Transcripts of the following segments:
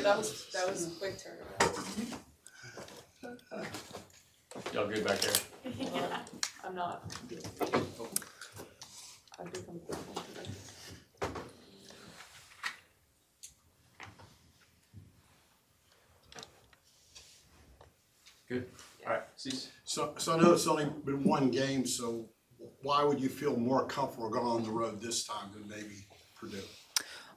that was a quick turnaround. Y'all good back there? Yeah. I'm not. I've become grateful today. Good. All right, cease. So I know it's only been one game, so why would you feel more comfortable going on the road this time than maybe Purdue?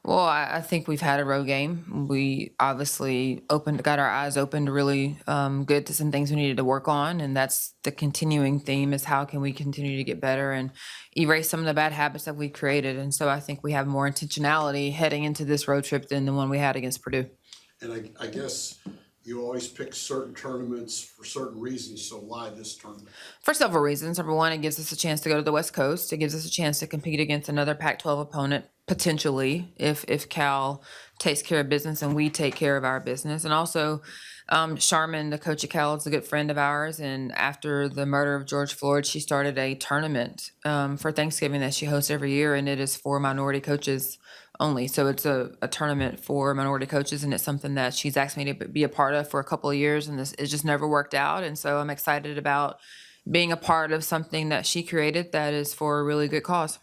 Well, I think we've had a road game. We obviously got our eyes opened really good to some things we needed to work on, and that's the continuing theme: is how can we continue to get better and erase some of the bad habits that we've created. And so I think we have more intentionality heading into this road trip than the one we had against Purdue. And I guess you always pick certain tournaments for certain reasons, so why this tournament? For several reasons. Number one, it gives us a chance to go to the West Coast. It gives us a chance to compete against another Pac-12 opponent, potentially, if Cal takes care of business and we take care of our business. And also, Charmin, the coach at Cal, is a good friend of ours. And after the murder of George Floyd, she started a tournament for Thanksgiving that she hosts every year, and it is for minority coaches only. So it's a tournament for minority coaches, and it's something that she's asked me to be a part of for a couple of years, and it just never worked out. And so I'm excited about being a part of something that she created that is for a really good cause.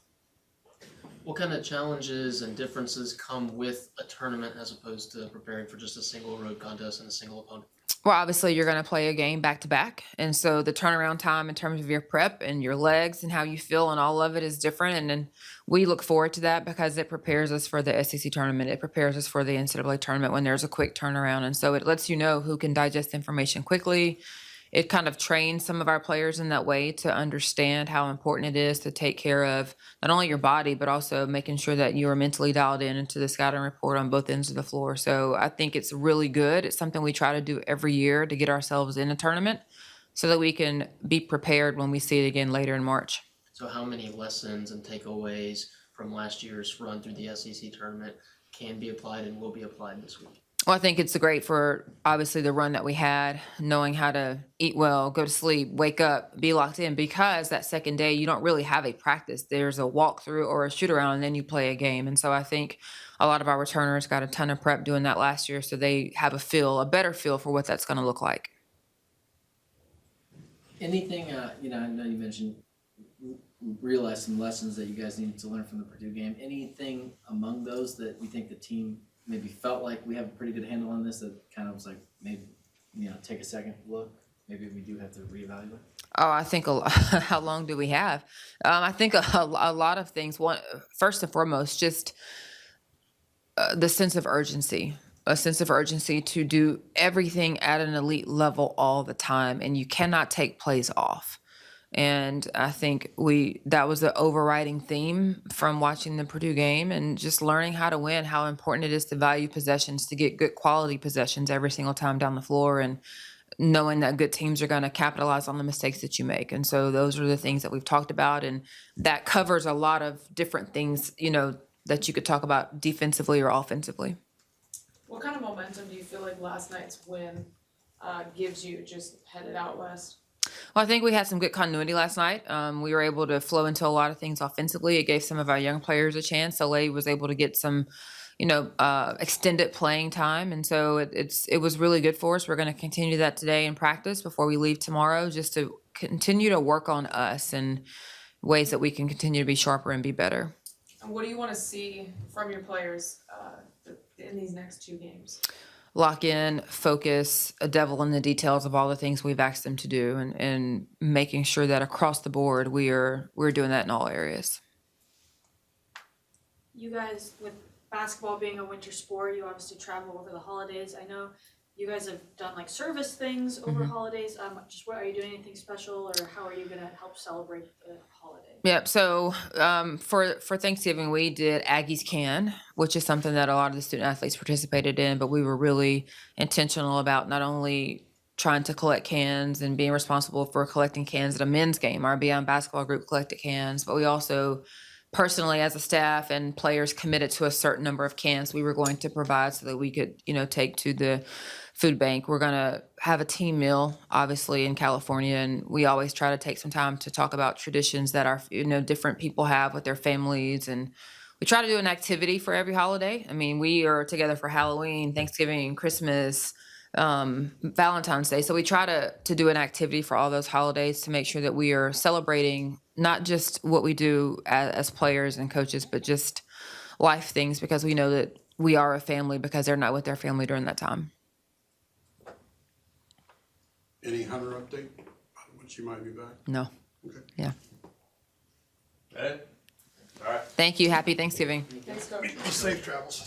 What kind of challenges and differences come with a tournament as opposed to preparing for just a single road contest and a single opponent? Well, obviously, you're going to play a game back to back. And so the turnaround time in terms of your prep and your legs and how you feel and all of it is different. And then we look forward to that because it prepares us for the SEC tournament. It prepares us for the NCAA tournament when there's a quick turnaround. And so it lets you know who can digest information quickly. It kind of trains some of our players in that way to understand how important it is to take care of not only your body, but also making sure that you are mentally dialed in into the scouting report on both ends of the floor. So I think it's really good. It's something we try to do every year to get ourselves in a tournament so that we can be prepared when we see it again later in March. So how many lessons and takeaways from last year's run through the SEC tournament can be applied and will be applied this week? Well, I think it's great for obviously the run that we had, knowing how to eat well, go to sleep, wake up, be locked in, because that second day you don't really have a practice. There's a walkthrough or a shoot around and then you play a game. And so I think a lot of our returners got a ton of prep doing that last year, so they have a better feel for what that's going to look like. Anything, I know you mentioned realize some lessons that you guys needed to learn from the Purdue game. Anything among those that you think the team maybe felt like we have a pretty good handle on this, that kind of was like, maybe, take a second look, maybe we do have to reevaluate? Oh, I think how long do we have? I think a lot of things. One, first and foremost, just the sense of urgency. A sense of urgency to do everything at an elite level all the time, and you cannot take plays off. And I think that was the overriding theme from watching the Purdue game and just learning how to win, how important it is to value possessions, to get good quality possessions every single time down the floor, and knowing that good teams are going to capitalize on the mistakes that you make. And so those are the things that we've talked about, and that covers a lot of different things, that you could talk about defensively or offensively. What kind of momentum do you feel like last night's win gives you just headed out west? Well, I think we had some good continuity last night. We were able to flow into a lot of things offensively. It gave some of our young players a chance. Soleil was able to get some, extended playing time. And so it was really good for us. We're going to continue that today in practice before we leave tomorrow, just to continue to work on us and ways that we can continue to be sharper and be better. And what do you want to see from your players in these next two games? Lock in, focus, a devil in the details of all the things we've asked them to do, and making sure that across the board we're doing that in all areas. You guys, with basketball being a winter sport, you obviously travel over the holidays. I know you guys have done like service things over holidays. Just what are you doing anything special, or how are you going to help celebrate the holiday? Yep. So for Thanksgiving, we did Aggie's Can, which is something that a lot of the student athletes participated in, but we were really intentional about not only trying to collect cans and being responsible for collecting cans at a men's game. Our Beyond basketball group collected cans, but we also personally, as a staff and players, committed to a certain number of cans we were going to provide so that we could, take to the food bank. We're going to have a team meal, obviously, in California, and we always try to take some time to talk about traditions that our, different people have with their families and we try to do an activity for every holiday. I mean, we are together for Halloween, Thanksgiving, Christmas, Valentine's Day. So we try to do an activity for all those holidays to make sure that we are celebrating not just what we do as players and coaches, but just life things, because we know that we are a family because they're not with their family during that time. Any Hunter update? When she might be back? No. Okay. Yeah. Ed? All right. Thank you. Happy Thanksgiving. Thanks, Coach. Safe travels.